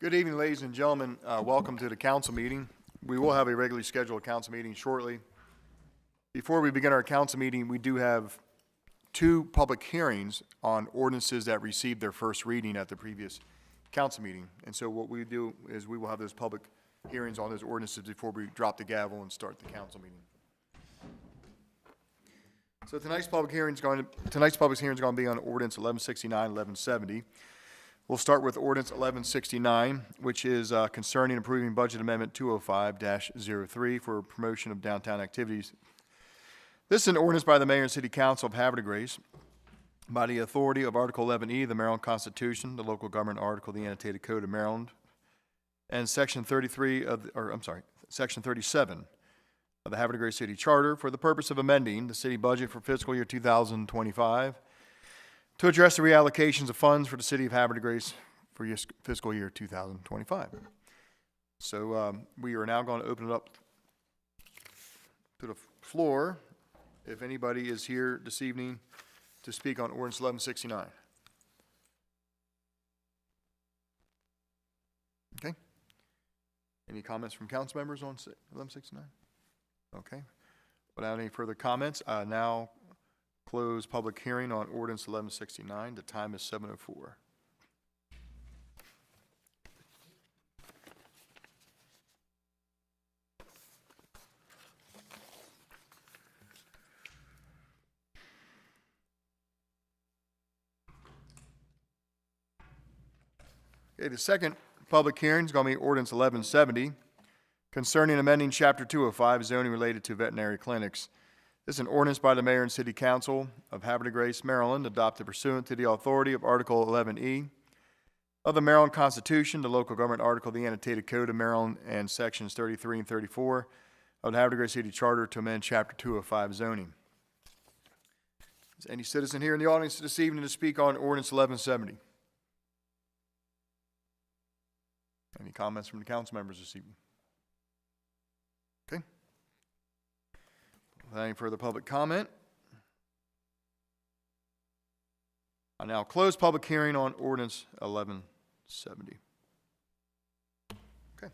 Good evening, ladies and gentlemen. Welcome to the council meeting. We will have a regularly scheduled council meeting shortly. Before we begin our council meeting, we do have two public hearings on ordinances that received their first reading at the previous council meeting. And so what we do is we will have those public hearings on those ordinances before we drop the gavel and start the council meeting. So tonight's public hearing is going to be on ordinance 1169, 1170. We'll start with ordinance 1169, which is concerning approving budget amendment 205-03 for promotion of downtown activities. This is an ordinance by the Mayor and City Council of Havre by the authority of Article 11E, the Maryland Constitution, the local government article of the Annotated Code of Maryland, and Section 37 of the Havre City Charter for the purpose of amending the city budget for fiscal year 2025 to address the reallocations of funds for the city of Havre de Grace for fiscal year 2025. So we are now going to open it up to the floor. If anybody is here this evening to speak on ordinance 1169. Okay. Any comments from council members on 1169? Okay. Without any further comments, I now close public hearing on ordinance 1169. The time is 7:04. Okay, the second public hearing is going to be ordinance 1170 concerning amending Chapter 205, zoning related to veterinary clinics. This is an ordinance by the Mayor and City Council of Havre de Grace, Maryland, adopted pursuant to the authority of Article 11E of the Maryland Constitution, the local government article of the Annotated Code of Maryland, and Sections 33 and 34 of the Havre de Grace City Charter to amend Chapter 205 zoning. Is any citizen here in the audience this evening to speak on ordinance 1170? Any comments from the council members this evening? Okay. Without any further public comment, I now close public hearing on ordinance 1170. Okay.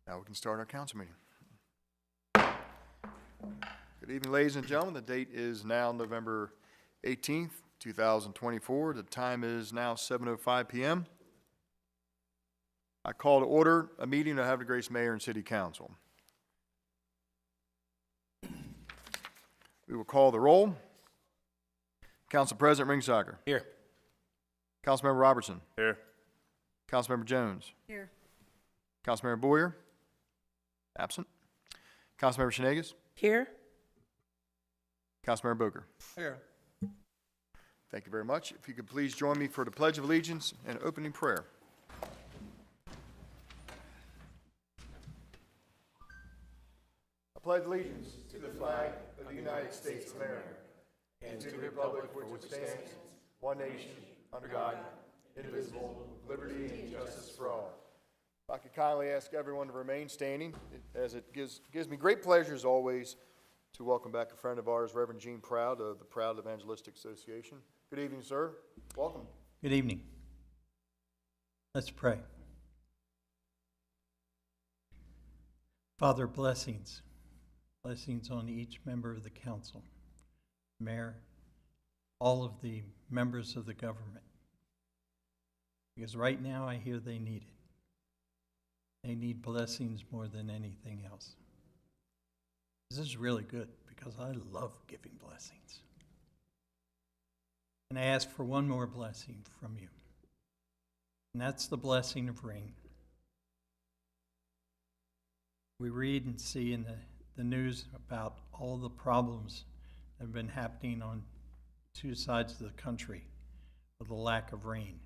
Now we can start our council meeting. Good evening, ladies and gentlemen. The date is now November 18th, 2024. The time is now 7:05 p.m. I call to order a meeting of Havre de Grace Mayor and City Council. We will call the roll. Council President Ringsager. Here. Councilmember Robertson. Here. Councilmember Jones. Here. Councilmember Boyer. Absent. Councilmember Shenagas. Here. Councilmember Boker. Here. Thank you very much. If you could please join me for the Pledge of Allegiance and opening prayer. I pledge allegiance to the flag of the United States of America and to the republic for which it stands, one nation, under God, indivisible, with liberty and justice for all. If I could kindly ask everyone to remain standing, as it gives me great pleasure, as always, to welcome back a friend of ours, Reverend Gene Proud of the Proud Evangelistic Association. Good evening, sir. Welcome. Good evening. Let's pray. Father, blessings. Blessings on each member of the council, mayor, all of the members of the government. Because right now I hear they need it. They need blessings more than anything else. This is really good because I love giving blessings. And I ask for one more blessing from you. And that's the blessing of rain. We read and see in the news about all the problems that have been happening on two sides of the country with the lack of rain.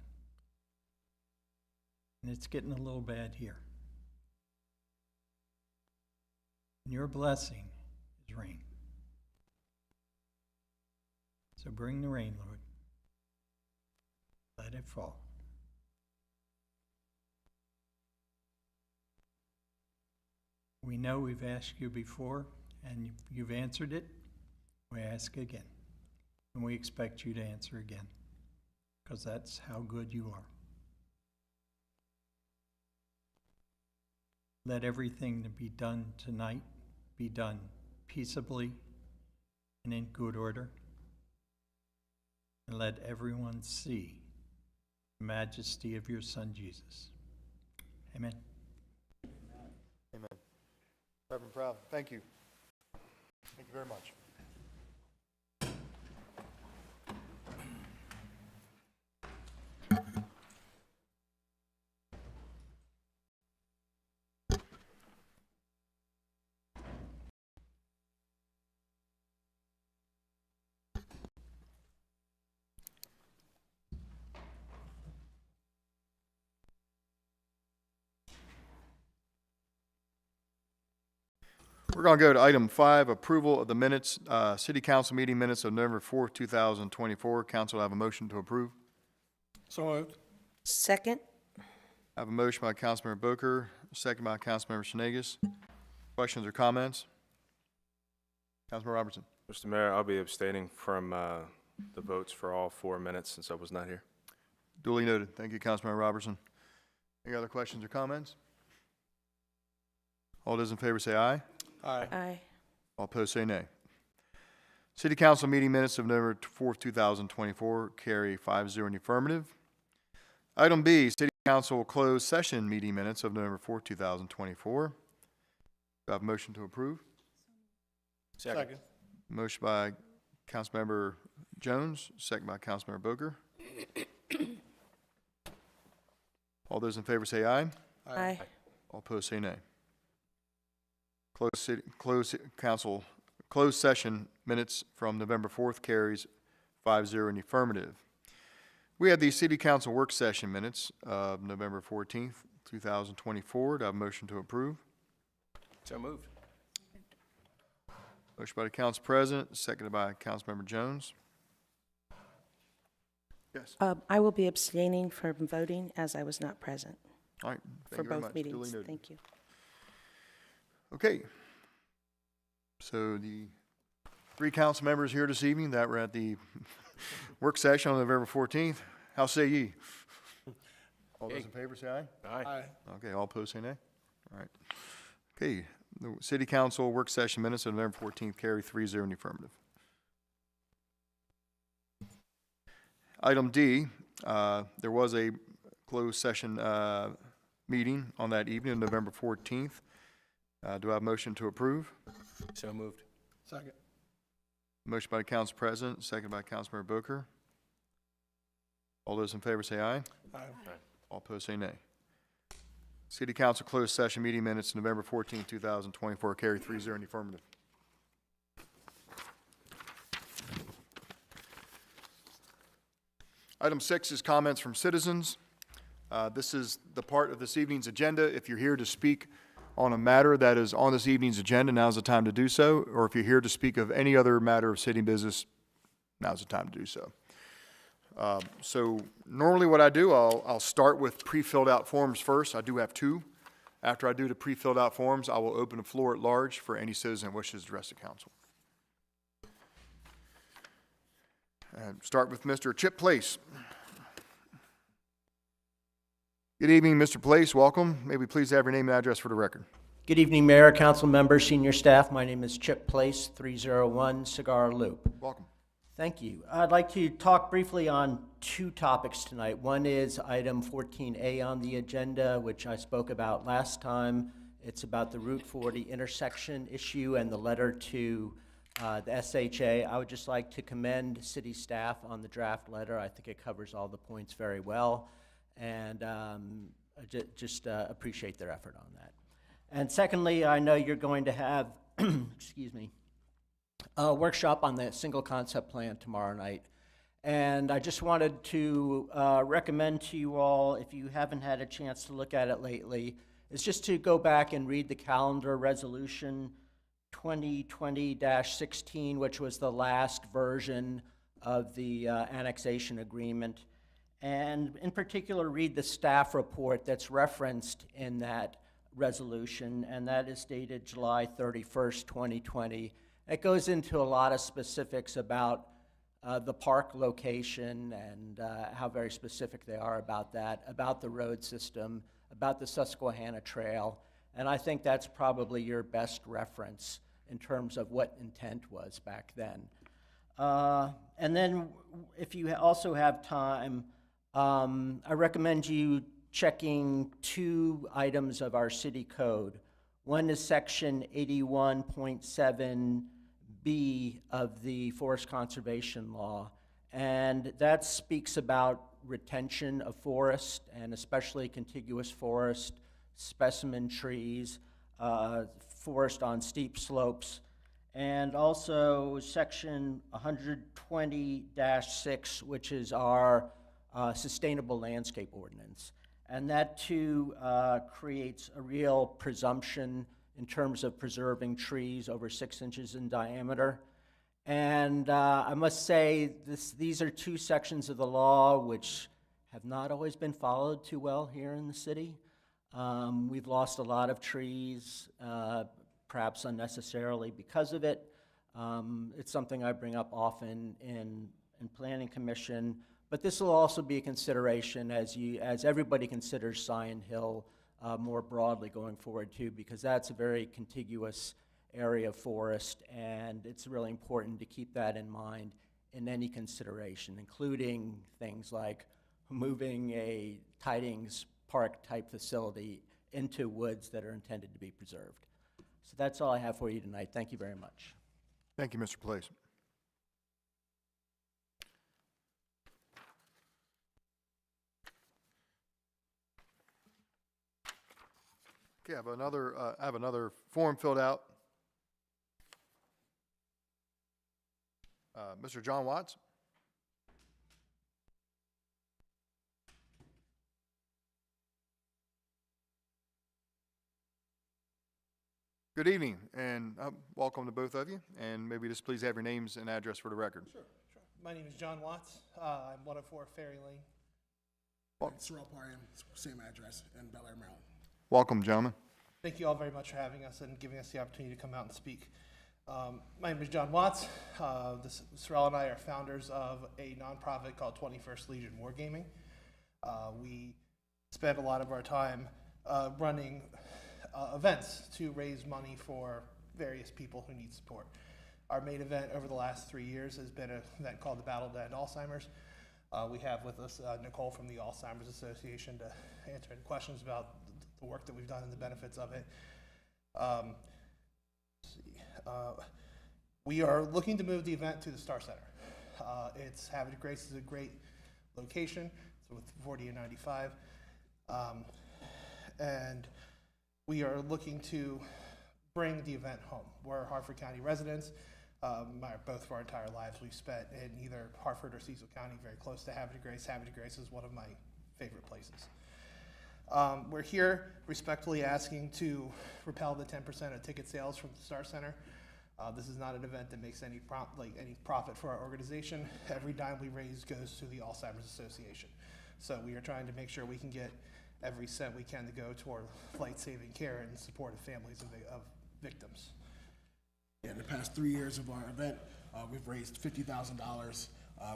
And it's getting a little bad here. And your blessing is rain. So bring the rain, Lord. Let it fall. We know we've asked you before, and you've answered it. We ask again. and we expect you to answer again, because that's how good you are. Let everything to be done tonight be done peaceably and in good order. And let everyone see the majesty of your Son, Jesus. Amen. Amen. Reverend Proud, thank you. Thank you very much. We're going to go to item 5, approval of the minutes, City Council meeting minutes of November 4th, 2024. Council, have a motion to approve. So moved. Second? I have a motion by Councilmember Booker, second by Councilmember Shenegis. Questions or comments? Councilmember Robertson. Mr. Mayor, I'll be abstaining from the votes for all 4 minutes since I was not here. Duly noted. Thank you, Councilmember Robertson. Any other questions or comments? All those in favor say aye. Aye. Aye. All opposed say nay. City Council meeting minutes of November 4th, 2024 carry 5-0 in the affirmative. Item B, City Council closed session meeting minutes of November 4th, 2024. Do I have a motion to approve? Second. Motion by Councilmember Jones, second by Councilmember Booker. All those in favor say aye. Aye. All opposed say nay. Closed session minutes from November 4th carries 5-0 in the affirmative. We had the City Council work session minutes of November 14th, 2024. Do I have a motion to approve? So moved. Motion by the Council President, seconded by Councilmember Jones. Yes. I will be abstaining from voting as I was not present All right. for Thank you very both much. Duly meetings. noted. Thank you. Okay. So the 3 council members here this evening that were at the work session on November 14th, how say ye? All those in favor say aye. Aye. Okay, all opposed say nay. All right. Okay, the City Council work session minutes of November 14th carry 3-0 in the affirmative. Item D, there was a closed session meeting on that evening, November 14th. Do I have a motion to approve? So moved. Second. Motion by the Council President, second by Councilmember Booker. All those in favor say aye. Aye. All opposed say nay. City Council closed session meeting minutes November 14, 2024 carry 3-0 in the affirmative. Item 6 is comments from citizens. This is the part of this evening's agenda. If you're here to speak on a matter that is on this evening's agenda, now's the time to do so. Or if you're here to speak of any other matter of city business, now's the time to do so. So normally what I do, I'll start with pre-filled out forms first. I do have 2. After I do the pre-filled out forms, I will open the floor at large for any citizen who wishes to address the council. And start with Mr. Chip Place. Good evening, Mr. Place. Welcome. May we please have your name and address for the record? Good evening, Mayor, Council members, senior staff. My name is Chip Place, 301 Cigar Loop. Welcome. Thank you. I'd like to talk briefly on 2 topics tonight. One is item 14A on the agenda, which I spoke about last time. It's about the Route 40 intersection issue and the letter to the SHA. I would just like to commend city staff on the draft letter. I think it covers all the points very well, and I just appreciate their effort on that. And secondly, I know you're going to have, excuse me, a workshop on the single concept plan tomorrow night. And I just wanted to recommend to you all, if you haven't had a chance to look at it lately, is just to go back and read the calendar resolution 2020-16, which was the last version of the annexation agreement. And in particular, read the staff report that's referenced in that resolution, and that is dated July 31st, 2020. It goes into a lot of specifics about the park location and how very specific they are about that, about the road system, about the Susquehanna Trail. And I think that's probably your best reference in terms of what intent was back then. And then if you also have time, I recommend you checking 2 items of our city code. One is section 81.7B of the Forest Conservation Law, and that speaks about retention of forest, and especially contiguous forest, specimen trees, forest on steep slopes, and also section 120-6, which is our sustainable landscape ordinance. And that too creates a real presumption in terms of preserving trees over 6 inches in diameter. And I must say, these are 2 sections of the law which have not always been followed too well here in the city. We've lost a lot of trees, perhaps unnecessarily because of it. It's something I bring up often in Planning Commission, but this will also be a consideration as everybody considers Scion Hill more broadly going forward too, because that's a very contiguous area of forest, and it's really important to keep that in mind in any consideration, including things like moving a Tidings Park type facility into woods that are intended to be preserved. So that's all I have for you tonight. Thank you very much. Thank you, Mr. Place. Okay, I have another form filled out. Mr. John Watts? Good evening, and welcome to both of you, and maybe just please have your names and address for the record. Sure. My name is John Watts. I'm 104 Ferry Lane. Sorrel Parian, same address in Bel Air, Maryland. Welcome, gentlemen. Thank you all very much for having us and giving us the opportunity to come out and speak. My name is John Watts. Sorrel and I are founders of a nonprofit called 21st Legion Wargaming. We spend a lot of our time running events to raise money for various people who need support. Our main event over the last 3 years has been an event called the Battle to End Alzheimer's. We have with us Nicole from the Alzheimer's Association to answer any questions about the work that we've done and the benefits of it. We are looking to move the event to the Star Center. Havre de Grace is a great location, so with 40 and 95. And we are looking to bring the event home. We're Harford County residents. Both of our entire lives we've spent in either Harford or Cecil County, very close to Havre de Grace. Havre de Grace is one of my favorite places. We're here respectfully asking to repel the 10% of ticket sales from the Star Center. This is not an event that makes any profit for our organization. Every dime we raise goes to the Alzheimer's Association. So we are trying to make sure we can get every cent we can to go toward life-saving care and support of families of victims. In the past 3 years of our event, we've raised $50,000.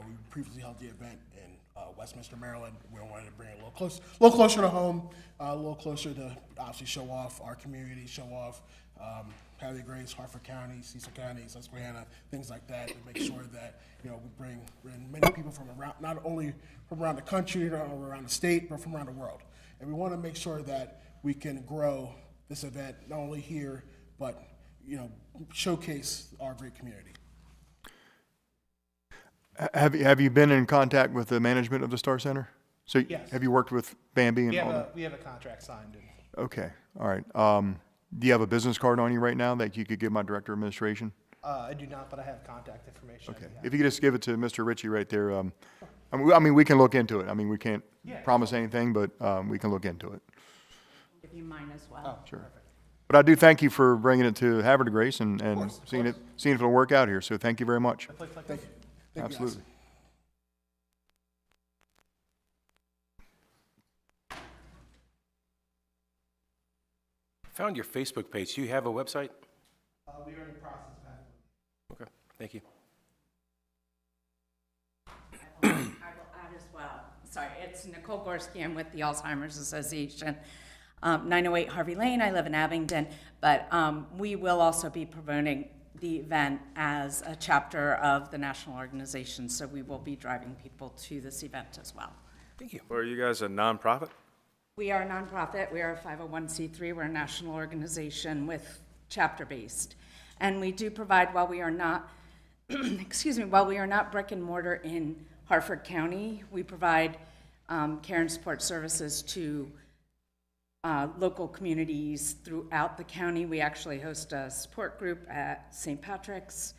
We previously held the event in Westminster, Maryland. We wanted to bring it a little closer to home, a little closer to obviously show off our community, show off Havre de Grace, Harford County, Cecil County, Susquehanna, things like that, to make sure that we bring in many people from around, not only from around the country or around the state, but from around the world. And we want to make sure that we can grow this event not only here, but showcase our great community. Have you been in contact with the management of the Star Center? So Yes. Have you worked with Bambi and all that? We have a contract signed. Okay, all right. Do you have a business card on you right now that you could give my director of administration? I do not, but I have contact information. Okay, if you could just give it to Mr. Ritchie right there. I mean, we can look into it. I mean, we can't promise anything, but we can look into it. Give you mine as well. Sure. But I do thank you for bringing it to Havre de Grace and seeing if it'll work out here. So thank you very much. A place like this? Thank you, guys. Absolutely. Found your Facebook page. Do you have a website? We are in the process of having. Okay, thank you. sorry, it's Nicole Gorski. I'm with the Alzheimer's Association. 908 Harvey Lane. I live in Abingdon, but we will also be promoting the event as a chapter of the national organization, so we will be driving people to this event as well. Thank you. Well, are you guys a nonprofit? We are a nonprofit. We are a 501c3. We're a national organization with chapter-based. And we do provide, while we are not, excuse me, while we are not brick and mortar in Harford County, we provide care and support services to local communities throughout the county. We actually host a support group at St. Patrick's.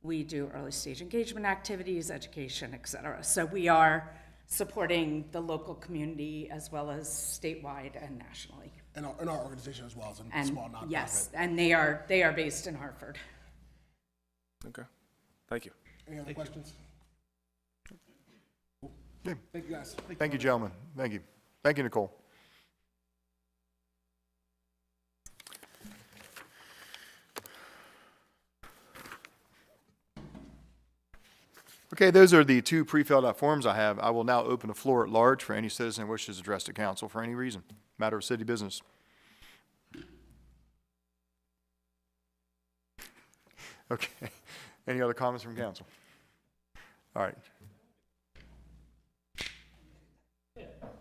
We do early stage engagement activities, education, et cetera. So we are supporting the local community as well as statewide and nationally. And our organization as well as a And small nonprofit. yes, and they are based in Hartford. Okay, thank you. Any other questions? Yeah. Thank you, guys. Thank you, gentlemen. Thank you. Thank you, Nicole. Okay, those are the two pre-filled out forms I have. I will now open the floor at large for any citizen who wishes to address the council for any reason. Matter of city business. Okay. Any other comments from council? All right.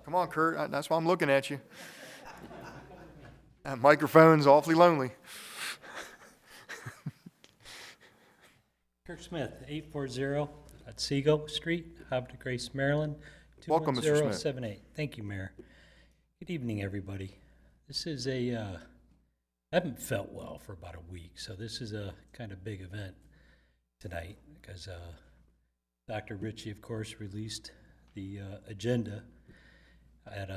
Come on, Kurt. That's why I'm looking at you. That microphone's awfully lonely. Kirk Smith, 840 at Seagull Street, Havre, Grace, Maryland, Welcome, Mr. Smith. 21078. Thank you, Mayor. Good evening, everybody. This is I haven't felt well for about a week, so this is a kind of big event tonight because Dr. Ritchie, of course, released the agenda at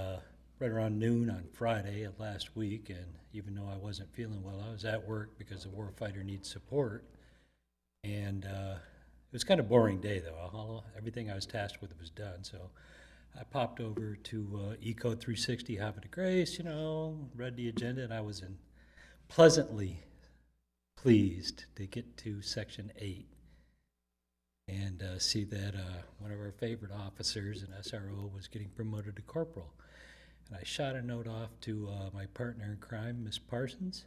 right around noon on Friday of last week, and even though I wasn't feeling well, I was at work because the warfighter needs support. And it was kind of a boring day, though. Everything I was tasked with was done. So I popped over to Ecode 360, Havre de Grace, read the agenda, and I was pleasantly pleased to get to Section 8 and see that one of our favorite officers, an SRO, was getting promoted to corporal. And I shot a note off to my partner in crime, Miss Parsons,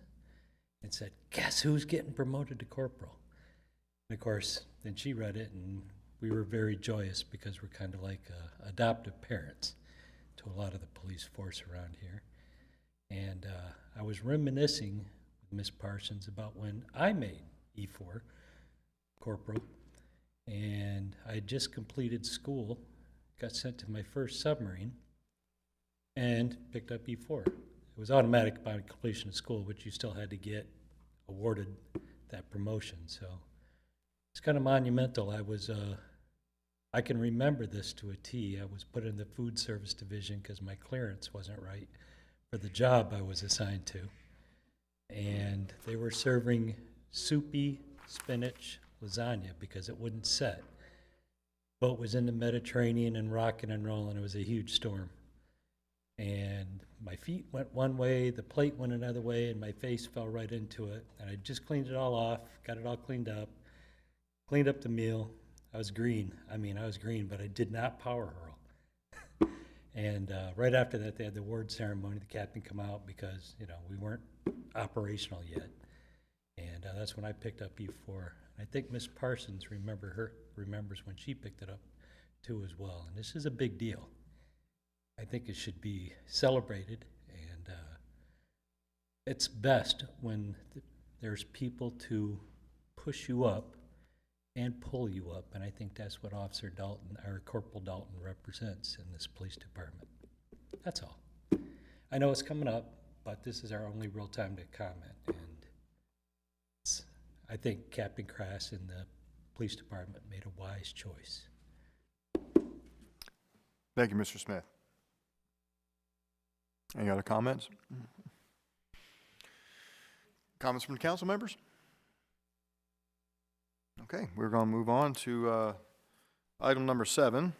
and said, "Guess who's getting promoted to corporal?" And of course, then she read it, and we were very joyous because we're kind of like adoptive parents to a lot of the police force around here. And I was reminiscing with Miss Parsons about when I made E4 corporal, and I had just completed school, got sent to my first submarine, and picked up E4. It was automatic upon completion of school, but you still had to get awarded that promotion. So it's kind of monumental. I can remember this to a T. I was put in the food service division because my clearance wasn't right for the job I was assigned to. And they were serving soupy spinach lasagna because it wouldn't set. Boat was in the Mediterranean and rocking and rolling. It was a huge storm. And my feet went one way, the plate went another way, and my face fell right into it. And I just cleaned it all off, got it all cleaned up the meal. I was green, but I did not power hurl. And right after that, they had the award ceremony, the captain come out because, we weren't operational yet. And that's when I picked up E4. I think Miss Parsons remembers when she picked it up too as well. And this is a big deal. I think it should be celebrated, and it's best when there's people to push you up and pull you up, and I think that's what Officer Dalton, or Corporal Dalton, represents in this police department. That's all. I know it's coming up, but this is our only real time to comment, and I think Captain Crass and the police department made a wise choice. Thank you, Mr. Smith. Any other comments? Comments from the council members? Okay, we're going to move on to item number 7.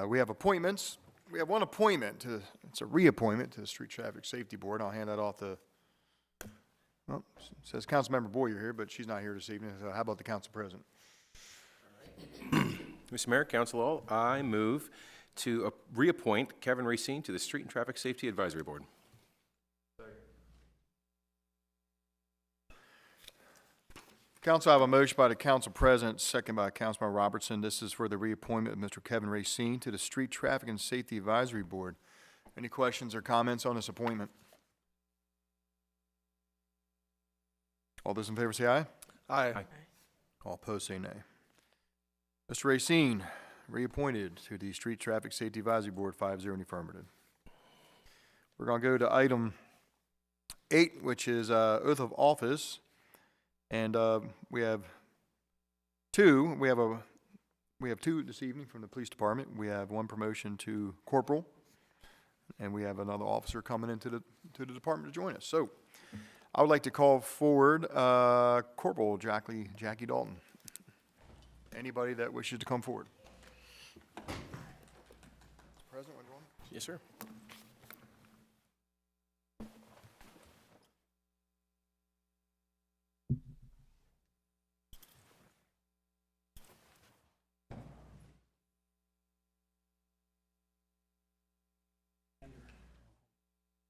We have appointments. We have one appointment. It's a reappointment to the Street Traffic Safety Board. I'll hand that off to, well, it says Councilmember Boyer here, but she's not here this evening. So how about the council president? Mr. Mayor, Council all, I move to reappoint Kevin Racine to the Street and Traffic Safety Advisory Board. Council, I have a motion by the council president, second by Councilman Robertson. This is for the reappointment of Mr. Kevin Racine to the Street Traffic and Safety Advisory Board. Any questions or comments on this appointment? All those in favor say aye. Aye. All opposed say nay. Mr. Racine, reappointed to the Street Traffic Safety Advisory Board, 5-0 in the affirmative. We're going to go to item 8, which is oath of office. And we have two. We have two this evening from the police department. We have one promotion to corporal, and we have another officer coming into the department to join us. So I would like to call forward Corporal Jackie Dalton. Anybody that wishes to come forward. President, what do you want? Yes, sir.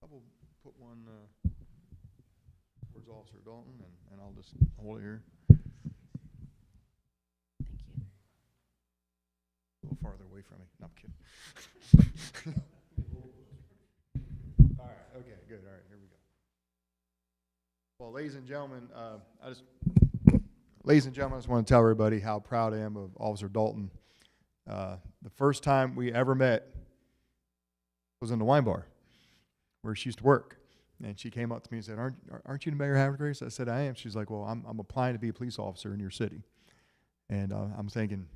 I will put one towards Officer Dalton, and I'll just hold it here. Thank you. A little farther away from me. No, I'm kidding. All right, okay, good. All right, here we go. Well, ladies and gentlemen, I just want to tell everybody how proud I am of Officer Dalton. The first time we ever met was in the wine bar where she used to work. And she came up to me and said, aren't you the mayor of Havre Grace? I said, I am. She's like, well, I'm applying to be a police officer in your city. And I'm thinking,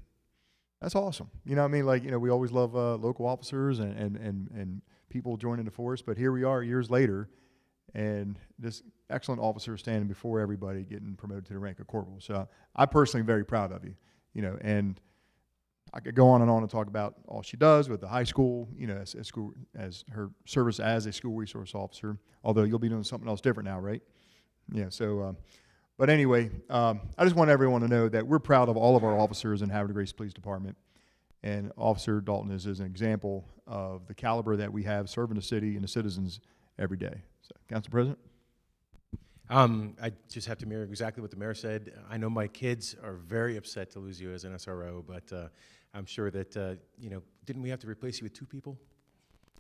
that's awesome. You know what I mean? Like, you know, we always love local officers and people joining the force, but here we are years later, and this excellent officer is standing before everybody getting promoted to the rank of corporal. So I'm personally very proud of you, you know, and I could go on and talk about all she does with the high school, you know, as her service as a school resource officer, although you'll be doing something else different now, right? Yeah, so, but anyway, I just want everyone to know that we're proud of all of our officers in Havre Grace Police Department, and Officer Dalton is an example of the caliber that we have serving the city and the citizens every day. So, Council President? I just have to mirror exactly what the mayor said. I know my kids are very upset to lose you as an SRO, but I'm sure that, you know, didn't we have to replace you with 2 people?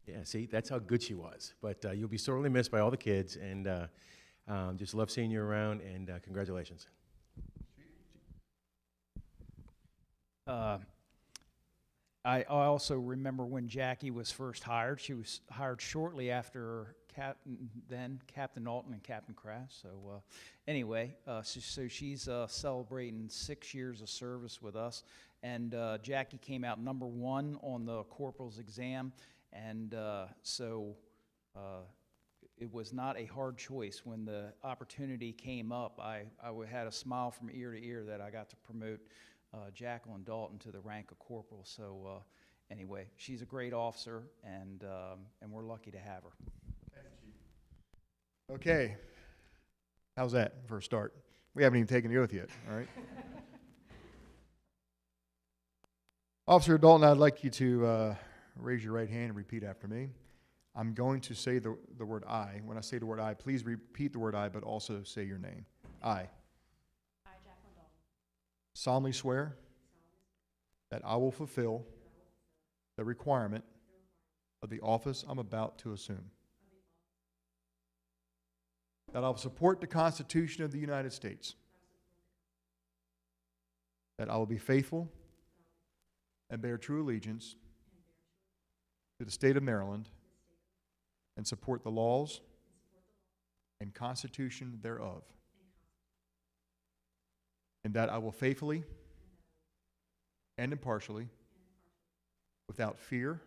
Yeah, see, that's how good she was. But you'll be sorely missed by all the kids, and just love seeing you around, and congratulations. I also remember when Jackie was first hired. She was hired shortly after Captain Alton and Captain Kraft. So anyway, so she's celebrating 6 years of service with us. And Jackie came out #1 on the corporal's exam. And so it was not a hard choice. When the opportunity came up, I had a smile from ear to ear that I got to promote Jacqueline Dalton to the rank of corporal. So anyway, she's a great officer, and we're lucky to have her. Okay. How's that for a start? We haven't even taken the oath yet, all right? Officer Dalton, I'd like you to raise your right hand and repeat after me. I'm going to say the word I. When I say the word I, please repeat the word I, but also say your name. I, Jacqueline Dalton, solemnly swear that I will fulfill the requirement of the office I'm about to assume. That I will support the Constitution of the United States. That I will be faithful and bear true allegiance to the state of Maryland and support the laws and Constitution thereof. And that I will faithfully and impartially, without fear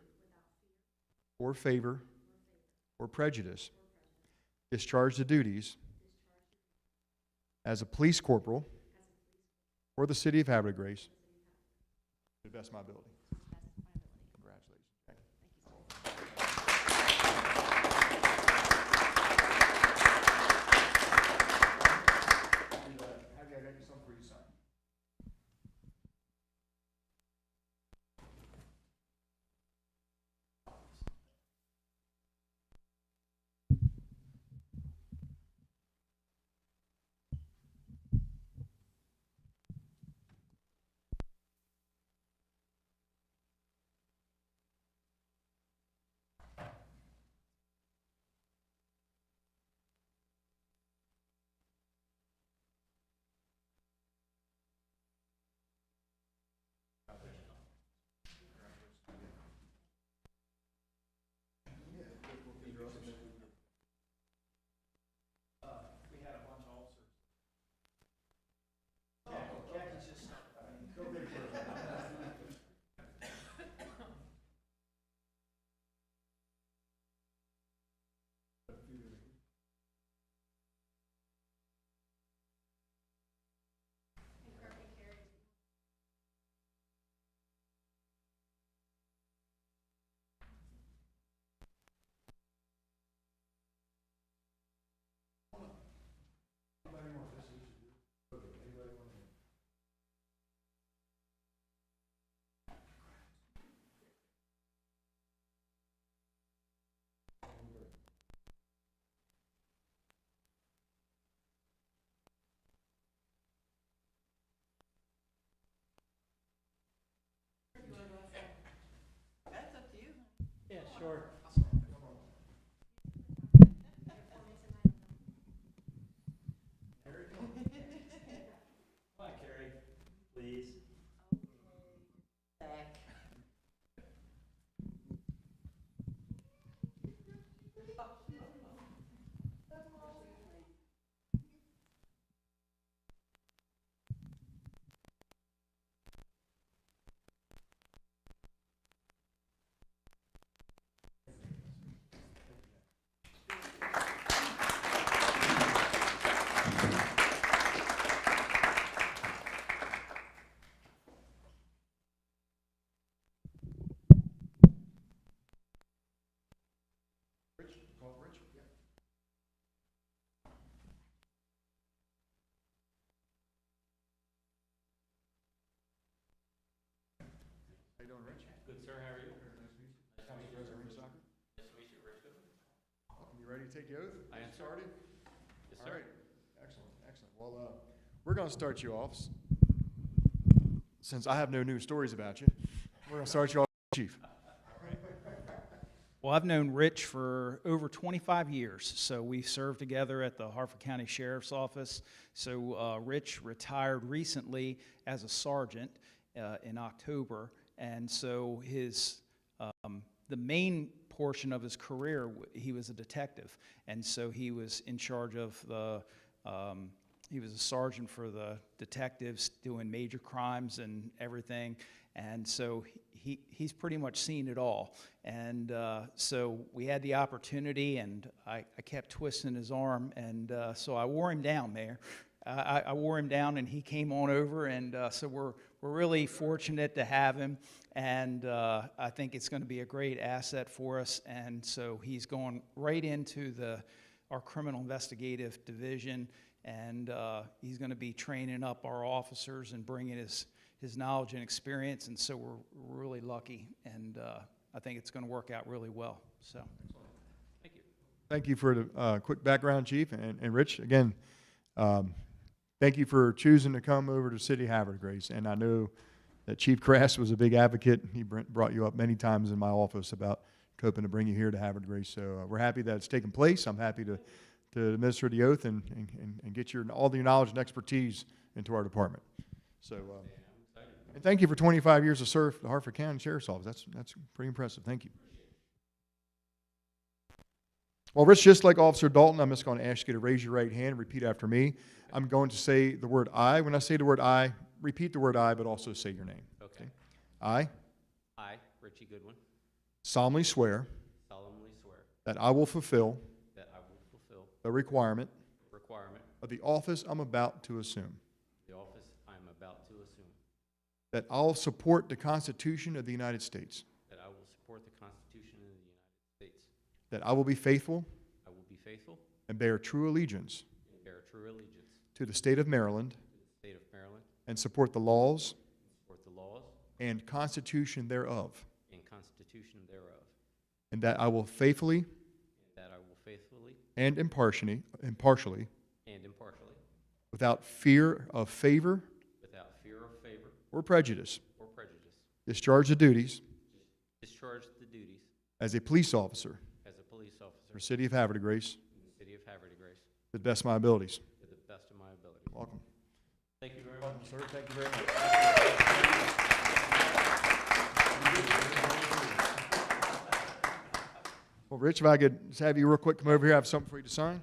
or favor or prejudice, discharge the duties as a police corporal for the city of Havre Grace to the best of my ability. Congratulations. Have you got something for you to sign? Sure. Come on, Carrie, please. How you doing, Rich? Good, sir, how are you? Council President Ring Soccer. Nice to meet you, Rich Goodman. You ready to take the oath? I am, sir. Started? Yes, All sir. right. Excellent, excellent. Well, we're going to start you off. Since I have no news stories about you, we're going to start you off, Chief. Well, I've known Rich for over 25 years, so we served together at the Harford County Sheriff's Office. So Rich retired recently as a sergeant in October, and so the main portion of his career, he was a detective, and so he was in charge of he was a sergeant for the detectives doing major crimes and everything, and so he's pretty much seen it all. And so we had the opportunity, and I kept twisting his arm, and so I wore him down, Mayor. I wore him down, and he came on over, and so we're really fortunate to have him, and I think it's going to be a great asset for us. And so he's going right into our criminal investigative division, and he's going to be training up our officers and bringing his knowledge and experience, and so we're really lucky, and I think it's going to work out really well. So, Thank you. Thank you for the quick background, Chief. And Rich, again, thank you for choosing to come over to City of Havre, Grace. And I know that Chief Crass was a big advocate. He brought you up many times in my office about hoping to bring you here to Havre, Grace. So we're happy that it's taken place. I'm happy to administer the oath and get all your knowledge and expertise into our department. So, and thank you for 25 years of service at the Harford County Sheriff's Office. That's pretty impressive. Thank you. Well, Rich, just like Officer Dalton, I'm just going to ask you to raise your right hand and repeat after me. I'm going to say the word I. When I say the word I, repeat the word I, but also say your name. Okay. I I, Richie Goodwin, solemnly swear solemnly swear that I will fulfill that I will fulfill the requirement the requirement of the office I'm about to assume, of the office I am about to assume, that I'll support the Constitution of the United States, that I will support the Constitution of the United States, that I will be faithful I will be faithful and bear true allegiance and bear true allegiance to the state of Maryland to the state of Maryland, and support the laws and support the laws and Constitution thereof, and Constitution thereof, and that I will faithfully and that I will faithfully and impartially, and impartially, without fear of favor without fear of favor or prejudice, or prejudice, discharge the duties discharge the duties as a police officer as a police for officer the City of Havre, Grace, in the city of Havre de Grace to the best of my abilities. to the best of my ability. Welcome. Thank you very much. Sir, thank you very much. Well, Rich, if I could just have you real quick come over here, I have something for you to sign.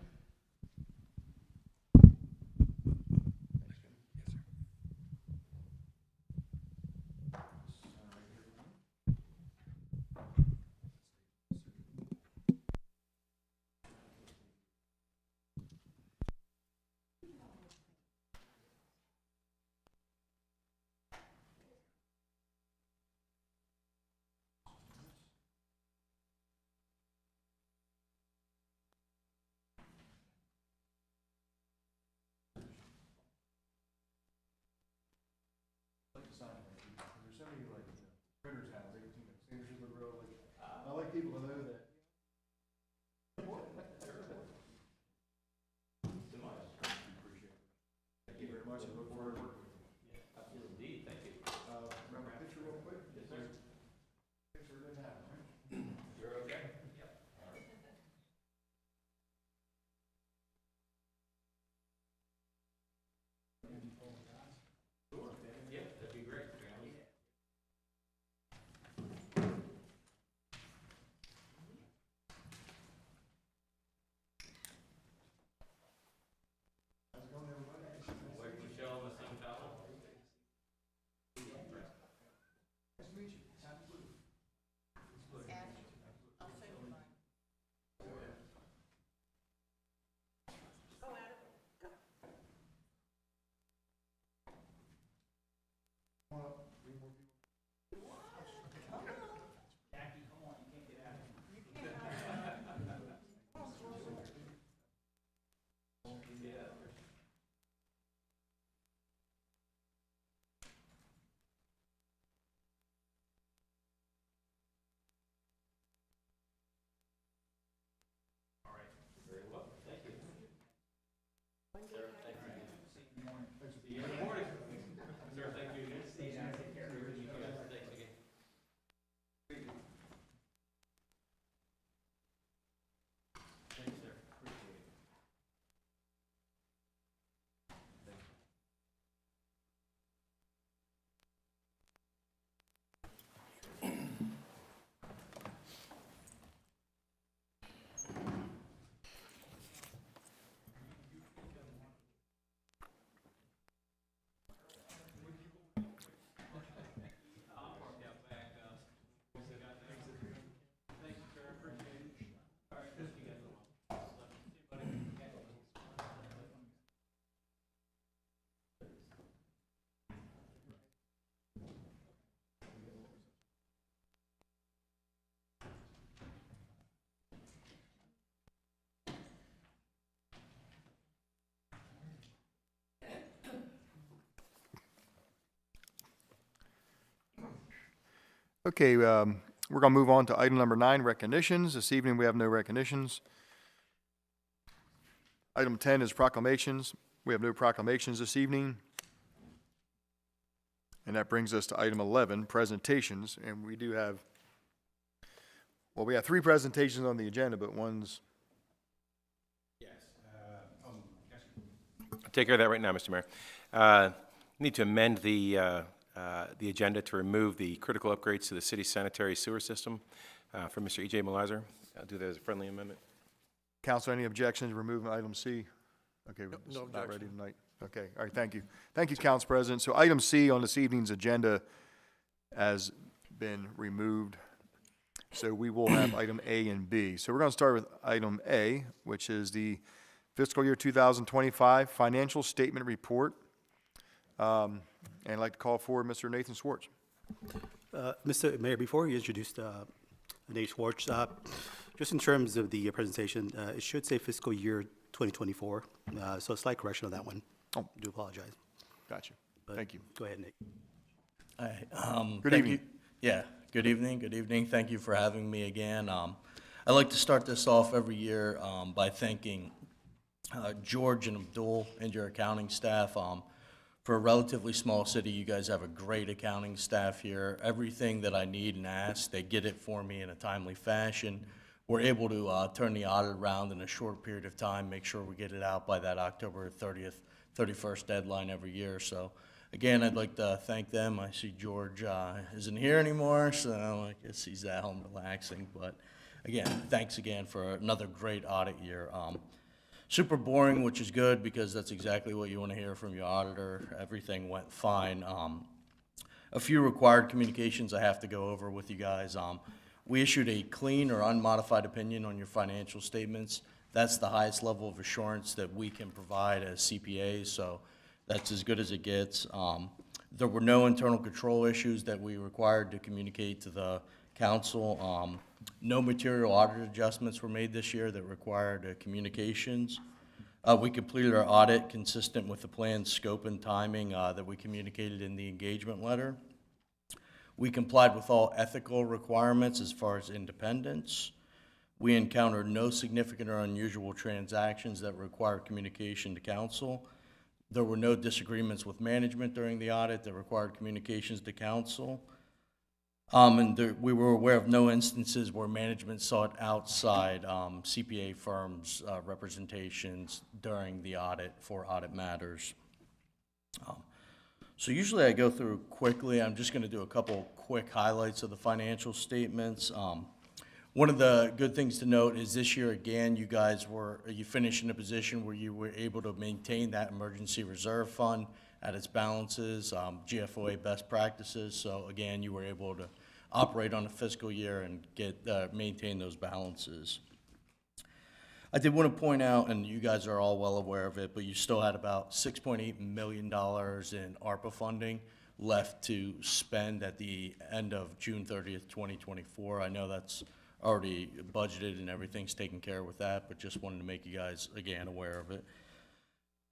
Okay, we're going to move on to item number 9, recognitions. This evening, we have no recognitions. Item 10 is proclamations. We have no proclamations this evening. And that brings us to item 11, presentations. And we do have, well, we have 3 presentations on the agenda, but one's... I'll take care of that right now, Mr. Mayor. Need to amend the agenda to remove the critical upgrades to the city sanitary sewer system from Mr. E.J. Malizer. I'll do that as a friendly amendment. Council, any objections to removing item C? Okay, No it's not objection. ready tonight. Okay, all right, thank you. Thank you, Council President. So item C on this evening's agenda has been removed. So we will have item A and B. So we're going to start with item A, which is the fiscal year 2025 financial statement report. And I'd like to call forward Mr. Nathan Schwartz. Mr. Mayor, before you introduce Nate Schwartz, just in terms of the presentation, it should say fiscal year 2024, so a slight correction on that one. Oh. I do apologize. Gotcha. But Thank you. Go ahead, Nate. Hi. Good thank evening. you. Yeah, good evening, good evening. Thank you for having me again. I like to start this off every year by thanking George and Abdul and your accounting staff. For a relatively small city, you guys have a great accounting staff here. Everything that I need and ask, they get it for me in a timely fashion. We're able to turn the audit around in a short period of time, make sure we get it out by that October 30th, 31st deadline every year. So again, I'd like to thank them. I see George isn't here anymore, so I guess he's at home relaxing. But again, thanks again for another great audit year. Super boring, which is good because that's exactly what you want to hear from your auditor. Everything went fine. A few required communications I have to go over with you guys. We issued a clean or unmodified opinion on your financial statements. That's the highest level of assurance that we can provide as CPAs, so that's as good as it gets. There were no internal control issues that we required to communicate to the council. No material audit adjustments were made this year that required communications. We completed our audit consistent with the planned scope and timing that we communicated in the engagement letter. We complied with all ethical requirements as far as independence. We encountered no significant or unusual transactions that required communication to council. There were no disagreements with management during the audit that required communications to council. We were aware of no instances where management sought outside CPA firms' representations during the audit for audit matters. So usually I go through quickly. I'm just going to do a couple quick highlights of the financial statements. One of the good things to note is this year, again, you finished in a position where you were able to maintain that emergency reserve fund at its balances, GFOA best practices. So again, you were able to operate on a fiscal year and maintain those balances. I did want to point out, and you guys are all well aware of it, but you still had about $6.8 million in ARPA funding left to spend at the end of June 30th, 2024. I know that's already budgeted and everything's taken care of with that, but just wanted to make you guys, again, aware of it.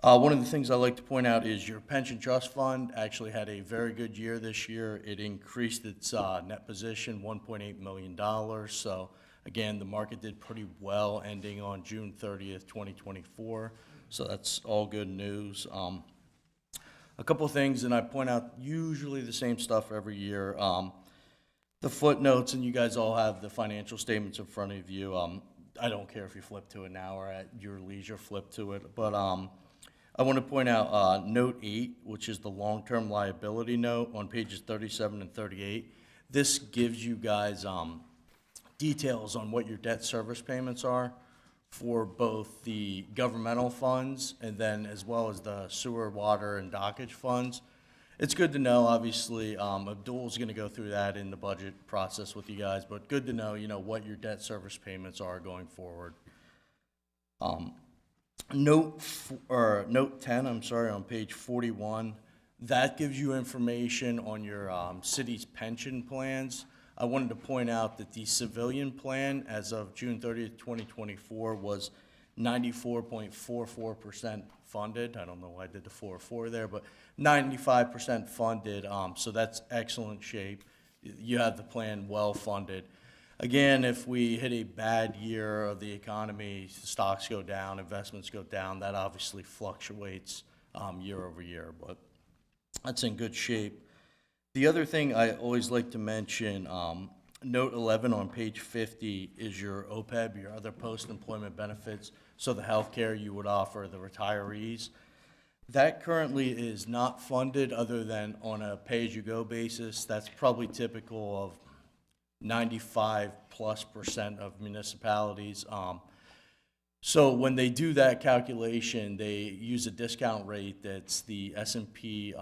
One of the things I like to point out is your pension trust fund actually had a very good year this year. It increased its net position $1.8 million. So again, the market did pretty well ending on June 30th, 2024. So that's all good news. A couple of things, and I point out usually the same stuff every year. The footnotes, and you guys all have the financial statements in front of you. I don't care if you flip to it now or at your leisure, flip to it. But I want to point out Note 8, which is the long-term liability note on pages 37 and 38. This gives you guys details on what your debt service payments are for both the governmental funds and then as well as the sewer, water, and dockage funds. It's good to know, obviously, Abdul's going to go through that in the budget process with you guys, but good to know, what your debt service payments are going forward. Note 10, on page 41, that gives you information on your city's pension plans. I wanted to point out that the civilian plan as of June 30th, 2024 was 94.44% funded. I don't know why I did the 4 there, but 95% funded, so that's excellent shape. You have the plan well funded. Again, if we hit a bad year of the economy, stocks go down, investments go down, that obviously fluctuates year over year, but that's in good shape. The other thing I always like to mention, Note 11 on page 50 is your OPEB, your other post-employment benefits, so the health care you would offer the retirees. That currently is not funded other than on a pay-as-you-go basis. That's probably typical of 95+% of municipalities. So when they do that calculation, they use a discount rate that's the S&P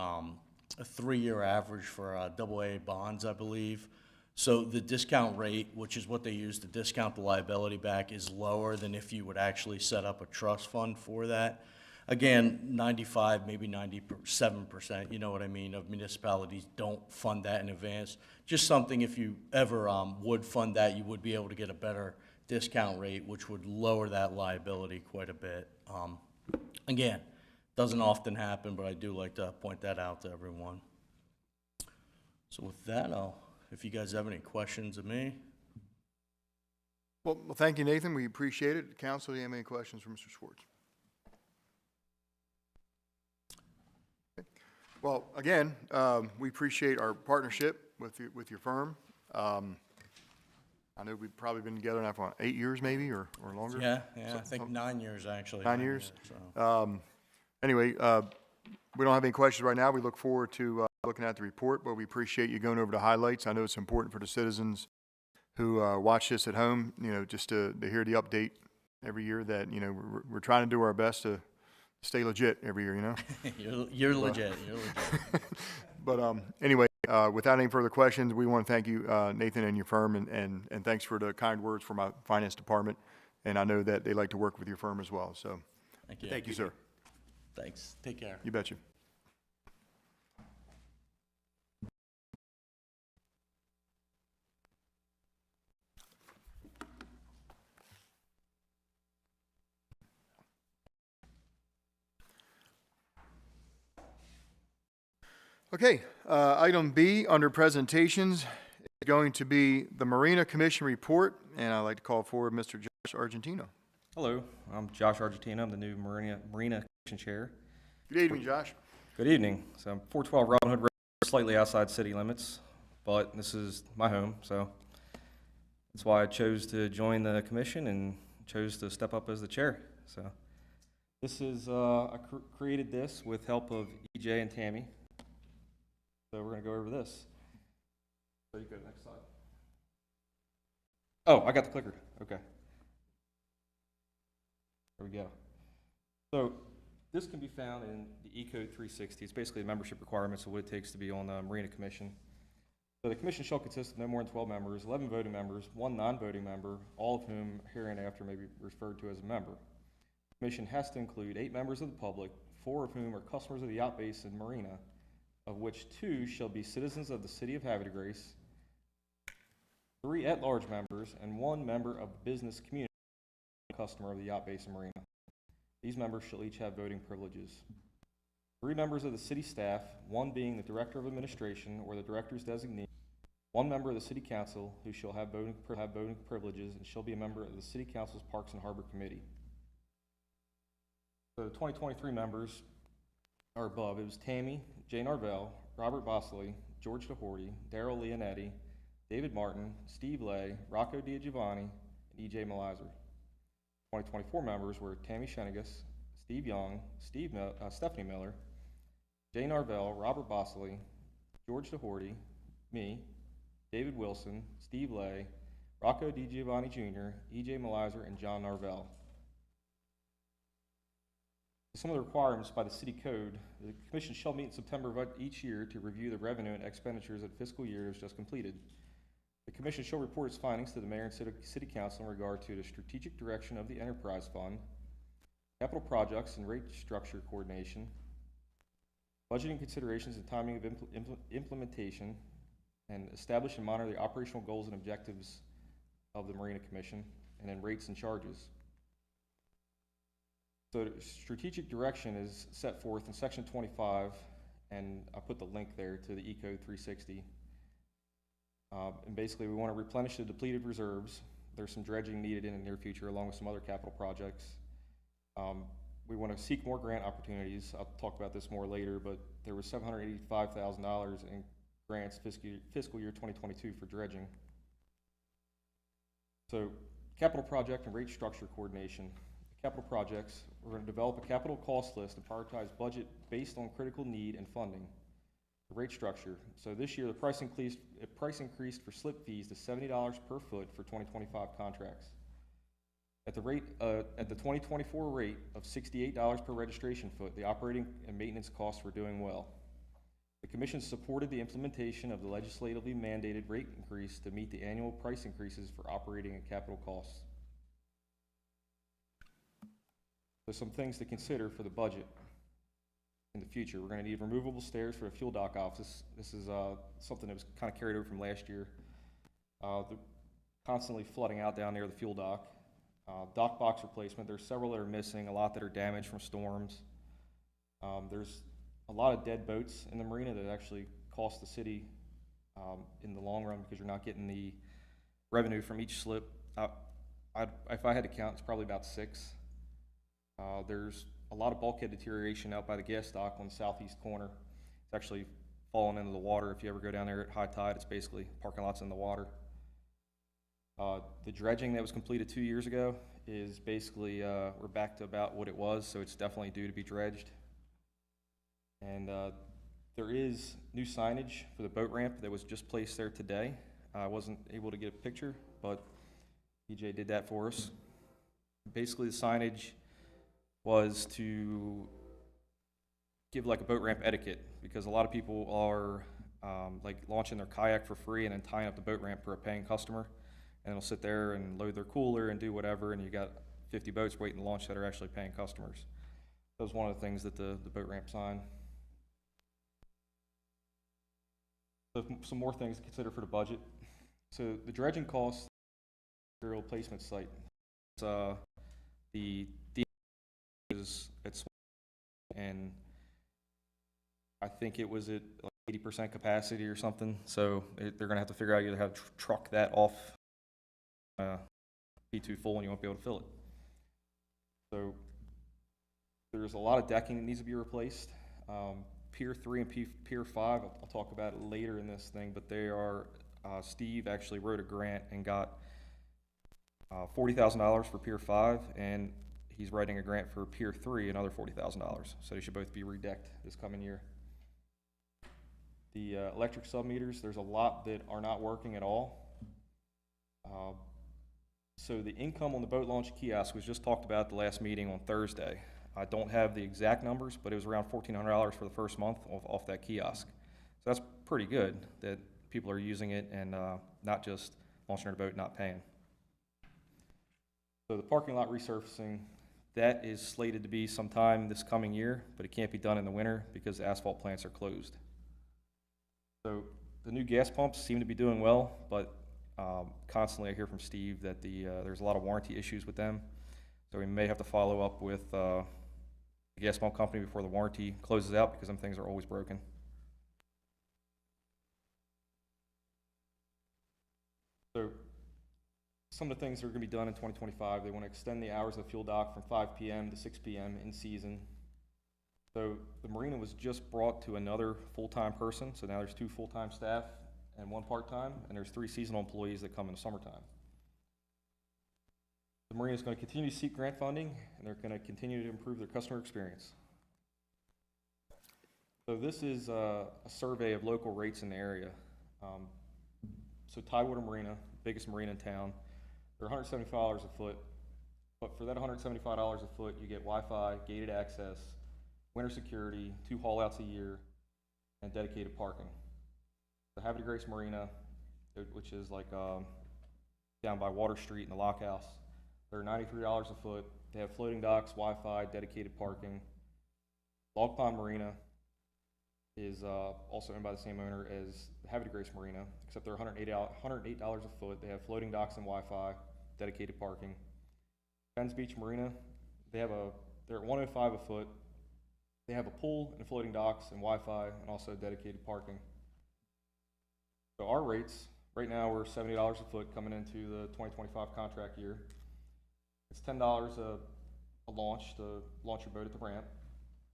a 3-year average for AA bonds, I believe. So the discount rate, which is what they use to discount the liability back, is lower than if you would actually set up a trust fund for that. Again, 95, maybe 97%, you know what I mean, of municipalities don't fund that in advance. Just something, if you ever would fund that, you would be able to get a better discount rate, which would lower that liability quite a bit. Again, doesn't often happen, but I do like to point that out to everyone. So with that, if you guys have any questions of me. Well, thank you, Nathan. We appreciate it. Council, do you have any questions for Mr. Schwartz? Okay. Well, again, we appreciate our partnership with your firm. I know we've probably been together now for 8 years maybe or longer. Yeah, I think 9 years actually. 9 years? So. Anyway, we don't have any questions right now. We look forward to looking at the report, but we appreciate you going over the highlights. I know it's important for the citizens who watch this at home, just to hear the update every year that, we're trying to do our best to stay legit every year, You're legit. But anyway, without any further questions, we want to thank you, Nathan, and your firm, and thanks for the kind words from my finance department. And I know that they like to work with your firm as well. So Thank you. Thank you, sir. Thanks. Take care. You betcha. Okay, item B under presentations is going to be the Marina Commission report, and I'd like to call forward Mr. Josh Argentino. Hello, I'm Josh Argentino. I'm the new Marina Commission Chair. Good evening, Josh. Good evening. So I'm 412 Robin Hood Road, slightly outside city limits, but this is my home, so that's why I chose to join the commission and chose to step up as the chair. So this is, I created this with help of EJ and Tammy. So we're going to go over this. So you go to the next slide. Oh, I got the clicker. Okay. There we go. So this can be found in the E-Code 360. It's basically the membership requirements of what it takes to be on the Marina Commission. So the commission shall consist of no more than 12 members, 11 voting members, 1 non-voting member, all of whom hereinafter may be referred to as a member. The commission has to include 8 members of the public, 4 of whom are customers of the Yacht Base and Marina, of which 2 shall be citizens of the city of Havre de Grace, 3 at-large members, and 1 member of the business community, customer of the Yacht Basin Marina. These members shall each have voting privileges. 3 members of the city staff, 1 being the director of administration or the director's designee, 1 member of the city council who shall have voting privileges and shall be a member of the city council's Parks and Harbor Committee. So the 2023 members are above. It was Tammy, Jay Narvell, Robert Bosley, George DeHorty, Daryl Leonetti, David Martin, Steve Lay, Rocco DiGiovanni, and E.J. Malizer. 2024 members were Tammy Shenegas, Steve Young, Stephanie Miller, Jay Narvell, Robert Bosley, George DeHorty, me, David Wilson, Steve Lay, Rocco DiGiovanni Jr., E.J. Malizer, and John Narvell. Some of the requirements by the city code: the commission shall meet in September of each year to review the revenue and expenditures of the fiscal year as just completed. The commission shall report its findings to the mayor and city council in regard to the strategic direction of the enterprise fund, capital projects and rate structure coordination, budgeting considerations and timing of implementation, and establish and monitor the operational goals and objectives of the Marina Commission, and then rates and charges. So strategic direction is set forth in section 25, and I put the link there to the Ecode 360. And basically we want to replenish the depleted reserves. There's some dredging needed in the near future along with some other capital projects. We want to seek more grant opportunities. I'll talk about this more later, but there was $785,000 in grants fiscal year 2022 for dredging. So capital project and rate structure coordination. Capital projects, we're going to develop a capital cost list and prioritize budget based on critical need and funding. The rate structure. So this year the price increased for slip fees to $70 per foot for 2025 contracts. At the 2024 rate of $68 per registration foot, the operating and maintenance costs were doing well. The commission supported the implementation of the legislatively mandated rate increase to meet the annual price increases for operating and capital costs. There's some things to consider for the budget in the future. We're going to need removable stairs for the fuel dock office. This is something that was kind of carried over from last year. They're constantly flooding out down near the fuel dock. Dock box replacement. There's several that are missing, a lot that are damaged from storms. There's a lot of dead boats in the marina that actually cost the city in the long run because you're not getting the revenue from each slip. If I had to count, it's probably about 6. There's a lot of bulkhead deterioration out by the gas dock on the southeast corner. It's actually fallen into the water. If you ever go down there at high tide, it's basically parking lots in the water. The dredging that was completed 2 years ago is basically, we're back to about what it was, so it's definitely due to be dredged. And there is new signage for the boat ramp that was just placed there today. I wasn't able to get a picture, but EJ did that for us. Basically, the signage was to give like a boat ramp etiquette, because a lot of people are like launching their kayak for free and then tying up the boat ramp for a paying customer, and they'll sit there and load their cooler and do whatever, and you got 50 boats waiting to launch that are actually paying customers. That was one of the things that the boat ramp signed. So some more things to consider for the budget. So the dredging costs, material placement site. The is at, and I think it was at like 80% capacity or something. So they're going to have to figure out either how to truck that off, be too full and you won't be able to fill it. So there's a lot of decking that needs to be replaced. Pier 3 and Pier 5, I'll talk about it later in this thing, but they are, Steve actually wrote a grant and got $40,000 for Pier 5, and he's writing a grant for Pier 3, another $40,000. So they should both be redecked this coming year. The electric sub-meters, there's a lot that are not working at all. So the income on the boat launch kiosk was just talked about at the last meeting on Thursday. I don't have the exact numbers, but it was around $1,400 for the first month off that kiosk. So that's pretty good that people are using it and not just launching their boat, not paying. So the parking lot resurfacing, that is slated to be sometime this coming year, but it can't be done in the winter because the asphalt plants are closed. So the new gas pumps seem to be doing well, but constantly I hear from Steve that there's a lot of warranty issues with them. So we may have to follow up with the gas pump company before the warranty closes out because them things are always broken. So some of the things that are going to be done in 2025, they want to extend the hours of the fuel dock from 5 p.m. to 6 p.m. in season. So the marina was just brought to another full-time person, so now there's 2 full-time staff and 1 part-time, and there's 3 seasonal employees that come in the summertime. The marina is going to continue to seek grant funding, and they're going to continue to improve their customer experience. So this is a survey of local rates in the area. So Tidewater Marina, biggest marina in town, they're $175 a foot, but for that $175 a foot, you get Wi-Fi, gated access, winter security, 2 haul-outs a year, and dedicated parking. The Havre Grace Marina, which is like down by Water Street in the Lock House, they're $93 a foot. They have floating docks, Wi-Fi, dedicated parking. Log Pond Marina is also owned by the same owner as the Havre Grace Marina, except they're $108 a foot. They have floating docks and Wi-Fi, dedicated parking. Ben's Beach Marina, they're at $105 a foot. They have a pool and floating docks and Wi-Fi and also dedicated parking. So our rates, right now we're $70 a foot coming into the 2025 contract year. It's $10 a launch to launch your boat at the ramp.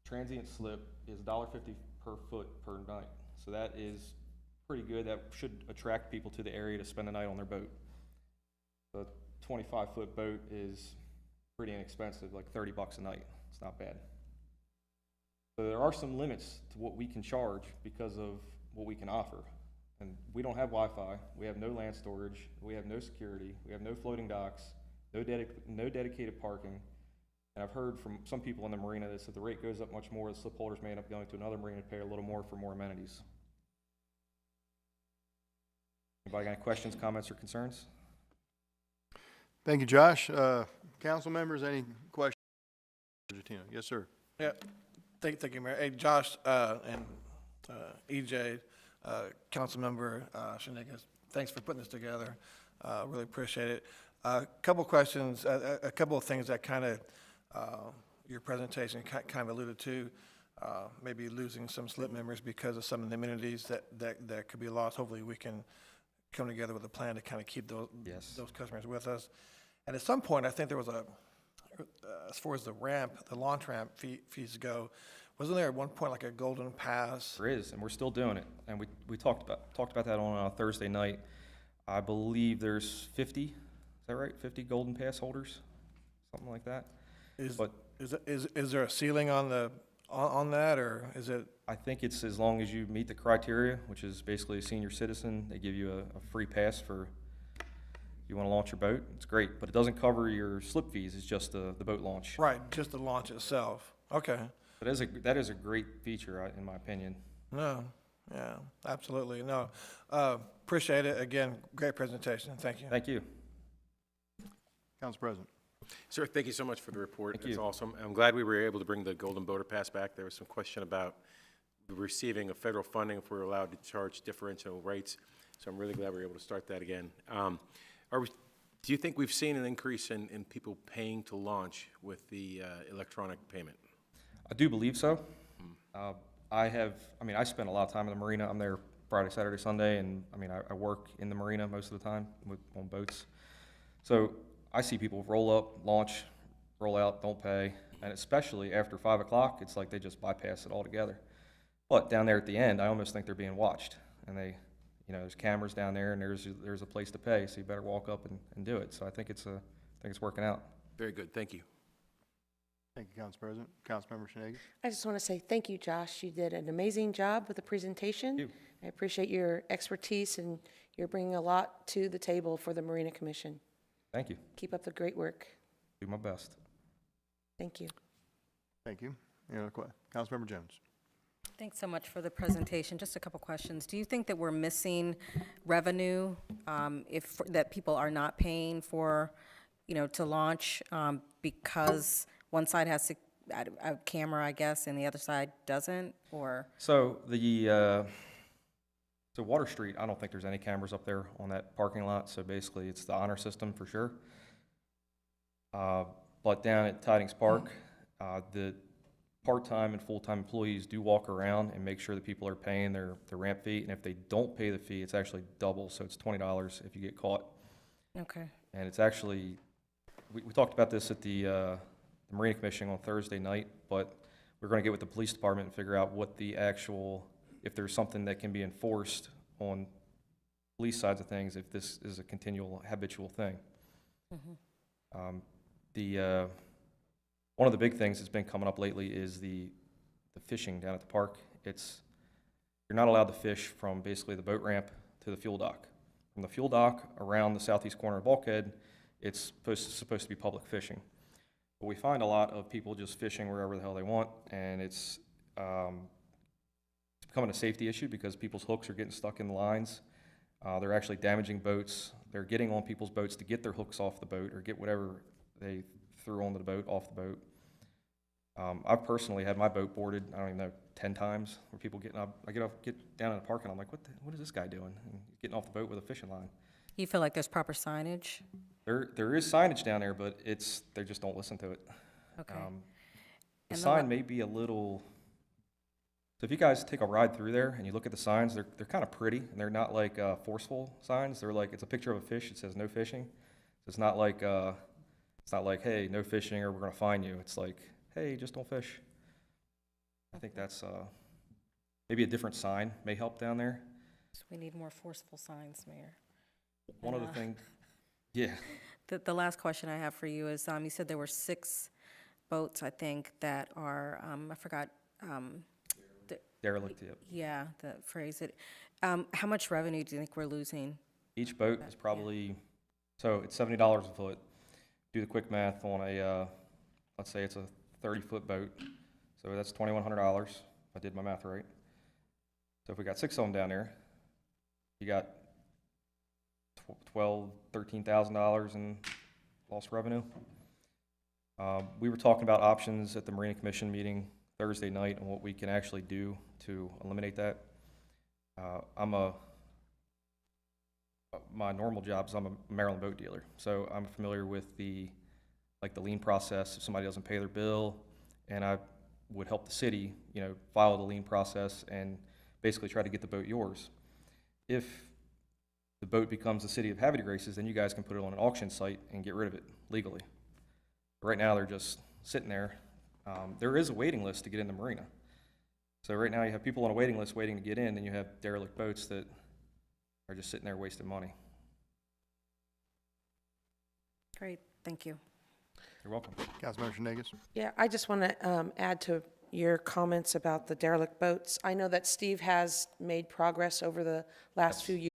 Transient slip is $1.50 per foot per night. So that is pretty good. That should attract people to the area to spend the night on their boat. The 25-foot boat is pretty inexpensive, like $30 a night. It's not bad. So there are some limits to what we can charge because of what we can offer. And we don't have Wi-Fi, we have no land storage, we have no security, we have no floating docks, no dedicated parking. And I've heard from some people in the marina that if the rate goes up much more, the slip holders may end up going to another marina to pay a little more for more amenities. Anybody got any questions, comments, or concerns? Thank you, Josh. Council members, any questions? Yes, sir. Yeah, thank you, Mayor. Hey, Josh and EJ, Councilmember Shanigans, thanks for putting this together. Really appreciate it. A couple questions, a couple of things that kind of your presentation kind of alluded to. Maybe losing some slip members because of some of the amenities that could be lost. Hopefully, we can come together with a plan to kind of keep those customers with us. And at some point, I think there was as far as the launch ramp fees go, wasn't there at one point like a golden pass? There is, and we're still doing it. And we talked about that on Thursday night. I believe there's 50, is that right? 50 golden pass holders, something like that. Is there a ceiling on that, or is it? I think it's as long as you meet the criteria, which is basically a senior citizen. They give you a free pass for you want to launch your boat. It's great, but it doesn't cover your slip fees. It's just the boat launch. Right, just the launch itself. Okay. That is a great feature, in my opinion. No, yeah, absolutely. No, appreciate it. Again, great presentation. Thank you. Thank you. Council President. Sir, thank you so much for the report. Thank It's you. awesome. I'm glad we were able to bring the Golden Boater Pass back. There was some question about receiving of federal funding if we're allowed to charge differential rates. So I'm really glad we were able to start that again. Do you think we've seen an increase in people paying to launch with the electronic payment? I do believe so. I spend a lot of time in the marina. I'm there Friday, Saturday, Sunday, and I work in the marina most of the time on boats. So I see people roll up, launch, roll out, don't pay, and especially after 5 o'clock, it's like they just bypass it altogether. But down there at the end, I almost think they're being watched, and there's cameras down there, and there's a place to pay, so you better walk up and do it. So I think it's working out. Very good. Thank you. Thank you, Council President. Councilmember Shanigans. I just want to say thank you, Josh. You did an amazing job with the presentation. Thank you. I appreciate your expertise, and you're bringing a lot to the table for the Marina Commission. Thank you. Keep up the great work. Do my best. Thank you. Thank you. Any other questions? Councilmember Jones. Thanks so much for the presentation. Just a couple questions. Do you think that we're missing revenue that people are not paying for, to launch because one side has a camera, I guess, and the other side doesn't? Or So the So Water Street, I don't think there's any cameras up there on that parking lot, so basically it's the honor system for sure. But down at Tidings Park, the part-time and full-time employees do walk around and make sure that people are paying their ramp fee, and if they don't pay the fee, it's actually double, so it's $20 if you get caught. Okay. And it's actually, we talked about this at the Marina Commission on Thursday night, but we're going to get with the police department and figure out what the actual, if there's something that can be enforced on police sides of things, if this is a continual habitual thing. One of the big things that's been coming up lately is the fishing down at the park. You're not allowed to fish from basically the boat ramp to the fuel dock. From the fuel dock around the southeast corner of Bulkhead, it's supposed to be public fishing. But we find a lot of people just fishing wherever the hell they want, and it's becoming a safety issue because people's hooks are getting stuck in the lines. They're actually damaging boats. They're getting on people's boats to get their hooks off the boat or get whatever they threw onto the boat off the boat. I've personally had my boat boarded, I don't even know, 10 times, where people get down in the park and I'm like, what is this guy doing? And getting off the boat with a fishing line. You feel like there's proper signage? There is signage down there, but they just don't listen to it. Okay. The sign may be a little, so if you guys take a ride through there and you look at the signs, they're kind of pretty, and they're not like forceful signs. They're like, it's a picture of a fish, it says no fishing. So it's not like, hey, no fishing or we're gonna fine you. It's like, hey, just don't fish. I think that's maybe a different sign may help down there. So we need more forceful signs, Mayor. One other thing, yeah. The last question I have for you is, you said there were 6 boats, I think, that are, I forgot. Derelict, yep. Yeah, the phrase. How much revenue do you think we're losing? Each boat is probably, so it's $70 a foot. Do the quick math on let's say it's a 30-foot boat. So that's $2,100, if I did my math right. So if we got 6 of them down there, you got $13,000 in lost revenue. We were talking about options at the Marina Commission meeting Thursday night and what we can actually do to eliminate that. My normal job is I'm a Maryland boat dealer, so I'm familiar with the lien process if somebody doesn't pay their bill, and I would help the city, file the lien process and basically try to get the boat yours. If the boat becomes the City of Havre Graces, then you guys can put it on an auction site and get rid of it legally. Right now, they're just sitting there. There is a waiting list to get in the marina. So right now, you have people on a waiting list waiting to get in, and you have derelict boats that are just sitting there wasting money. Great, thank you. You're welcome. Councilmember Shenanigans. Yeah, I just want to add to your comments about the derelict boats. I know that Steve has made progress over the last few years